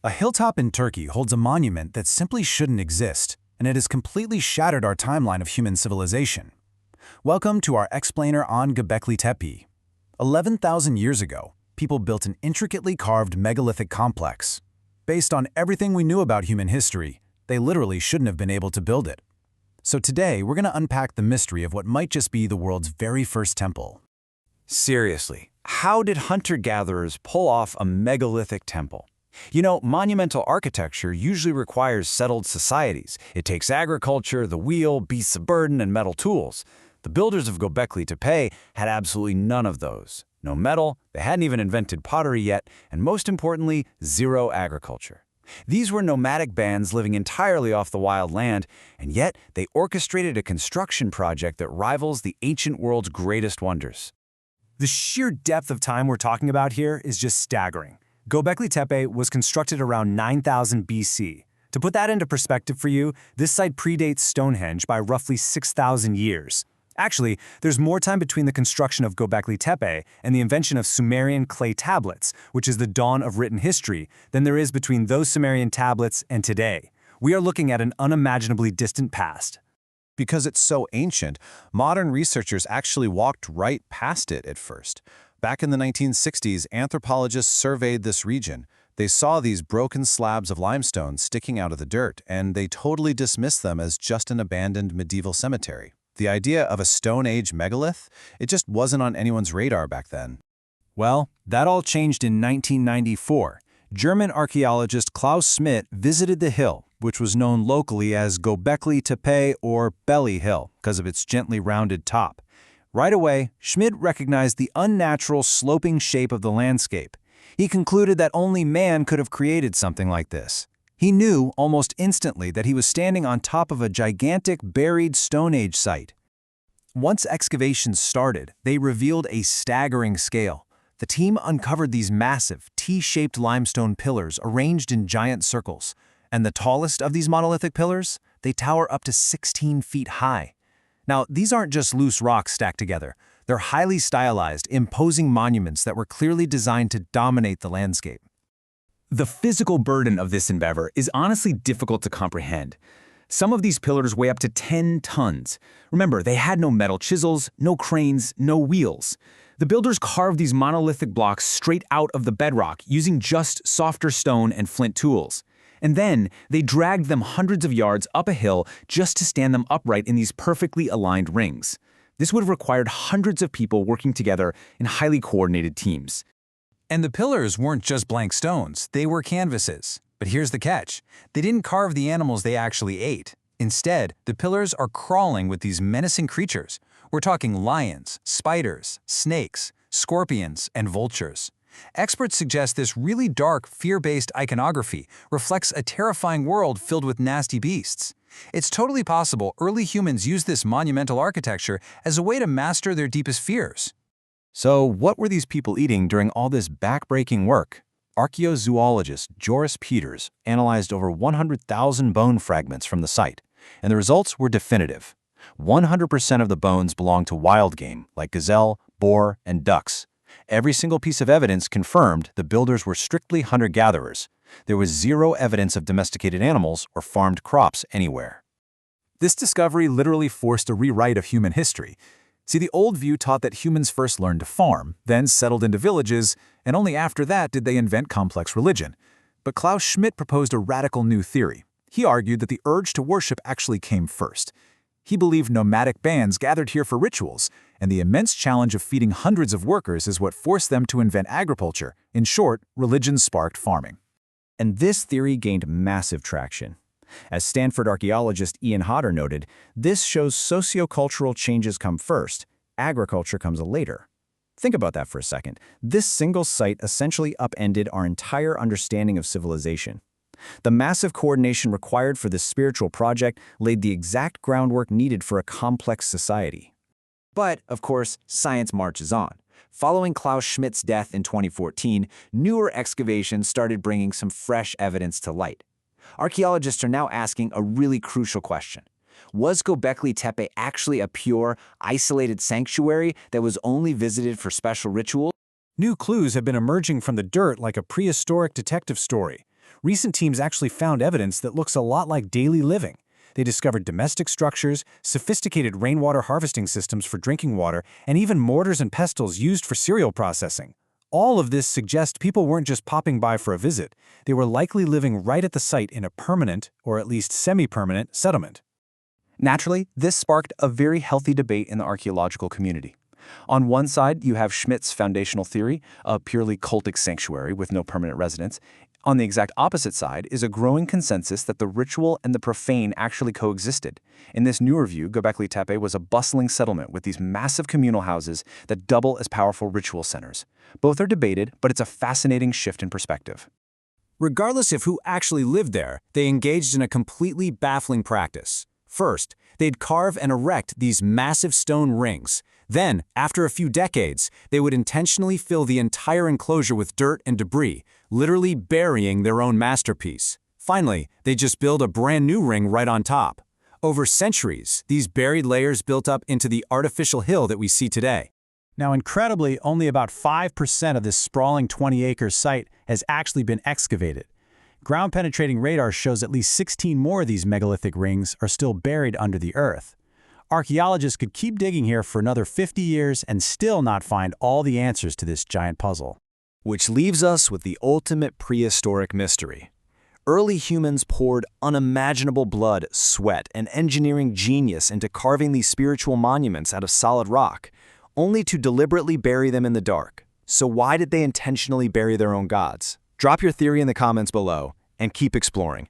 A hilltop in Turkey holds a monument that simply shouldn't exist, and it has completely shattered our timeline of human civilization. Welcome to our explainer on Göbekli Tepe. 11,000 years ago, people built an intricately carved megalithic complex. Based on everything we knew about human history, they literally shouldn't have been able to build it. So today, we're going to unpack the mystery of what might just be the world's very first temple. Seriously, how did hunter-gatherers pull off a megalithic temple? You know, monumental architecture usually requires settled societies. It takes agriculture, the wheel, beasts of burden, and metal tools. The builders of Göbekli Tepe had absolutely none of those. No metal, they hadn't even invented pottery yet, and most importantly, zero agriculture. These were nomadic bands living entirely off the wild land, and yet they orchestrated a construction project that rivals the ancient world's greatest wonders. The sheer depth of time we're talking about here is just staggering. Göbekli Tepe was constructed around 9000 BC. To put that into perspective for you, this site predates Stonehenge by roughly 6,000 years. Actually, there's more time between the construction of Göbekli Tepe and the invention of Sumerian clay tablets, which is the dawn of written history, than there is between those Sumerian tablets and today. We are looking at an unimaginably distant past. Because it's so ancient, modern researchers actually walked right past it at first. Back in the 1960s, anthropologists surveyed this region. They saw these broken slabs of limestone sticking out of the dirt, and they totally dismissed them as just an abandoned medieval cemetery. The idea of a Stone Age megalith, it just wasn't on anyone's radar back then. Well, that all changed in 1994. German archaeologist Klaus Schmidt visited the hill, which was known locally as Göbekli Tepe or Belly Hill because of its gently rounded top. Right away, Schmidt recognized the unnatural sloping shape of the landscape. He concluded that only man could have created something like this. He knew almost instantly that he was standing on top of a gigantic buried Stone Age site. Once excavations started, they revealed a staggering scale. The team uncovered these massive, T-shaped limestone pillars arranged in giant circles. And the tallest of these monolithic pillars, they tower up to 16 feet high. Now, these aren't just loose rocks stacked together. They're highly stylized, imposing monuments that were clearly designed to dominate the landscape. The physical burden of this endeavor is honestly difficult to comprehend. Some of these pillars weigh up to 10 tons. Remember, they had no metal chisels, no cranes, no wheels. The builders carved these monolithic blocks straight out of the bedrock using just softer stone and flint tools. And then they dragged them hundreds of yards up a hill just to stand them upright in these perfectly aligned rings. This would have required hundreds of people working together in highly coordinated teams. And the pillars weren't just blank stones, they were canvases. But here's the catch. They didn't carve the animals they actually ate. Instead, the pillars are crawling with these menacing creatures. We're talking lions, spiders, snakes, scorpions, and vultures. Experts suggest this really dark, fear-based iconography reflects a terrifying world filled with nasty beasts. It's totally possible early humans used this monumental architecture as a way to master their deepest fears. So what were these people eating during all this back-breaking work? Archaeozoologist Joris Peters analyzed over 100,000 bone fragments from the site, and the results were definitive. 100% of the bones belonged to wild game, like gazelle, boar, and ducks. Every single piece of evidence confirmed the builders were strictly hunter-gatherers. There was zero evidence of domesticated animals or farmed crops anywhere. This discovery literally forced a rewrite of human history. See, the old view taught that humans first learned to farm, then settled into villages, and only after that did they invent complex religion. But Klaus Schmidt proposed a radical new theory. He argued that the urge to worship actually came first. He believed nomadic bands gathered here for rituals, and the immense challenge of feeding hundreds of workers is what forced them to invent agriculture. In short, religion sparked farming. And this theory gained massive traction. As Stanford archaeologist Ian Hodder noted, this shows sociocultural changes come first, agriculture comes later. Think about that for a second. This single site essentially upended our entire understanding of civilization. The massive coordination required for this spiritual project laid the exact groundwork needed for a complex society. But, of course, science marches on. Following Klaus Schmidt's death in 2014, newer excavations started bringing some fresh evidence to light. Archaeologists are now asking a really crucial question. Was Göbekli Tepe actually a pure, isolated sanctuary that was only visited for special rituals? New clues have been emerging from the dirt like a prehistoric detective story. recent teams actually found evidence that looks a lot like daily living. They discovered domestic structures, sophisticated rainwater harvesting systems for drinking water, and even mortars and pestles used for cereal processing. All of this suggests people weren't just popping by for a visit. They were likely living right at the site in a permanent, or at least semi-permanent, settlement. Naturally, this sparked a very healthy debate in the archaeological community. On one side, you have Schmidt's foundational theory, a purely cultic sanctuary with no permanent residents. On the exact opposite side is a growing consensus that the ritual and the profane actually coexisted. In this newer view, Göbekli Tepe was a bustling settlement with these massive communal houses that double as powerful ritual centers. Both are debated, but it's a fascinating shift in perspective. Regardless of who actually lived there, they engaged in a completely baffling practice. First, they'd carve and erect these massive stone rings. Then, after a few decades, they would intentionally fill the entire enclosure with dirt and debris, literally burying their own masterpiece. Finally, they just build a brand new ring right on top. Over centuries, these buried layers built up into the artificial hill that we see today. Now, incredibly, only about 5% of this sprawling 20-acre site has actually been excavated. Ground-penetrating radar shows at least 16 more of these megalithic rings are still buried under the earth. Archaeologists could keep digging here for another 50 years and still not find all the answers to this giant puzzle. Which leaves us with the ultimate prehistoric mystery. Early humans poured unimaginable blood, sweat, and engineering genius into carving these spiritual monuments out of solid rock, only to deliberately bury them in the dark. So why did they intentionally bury their own gods? Drop your theory in the comments below and keep exploring.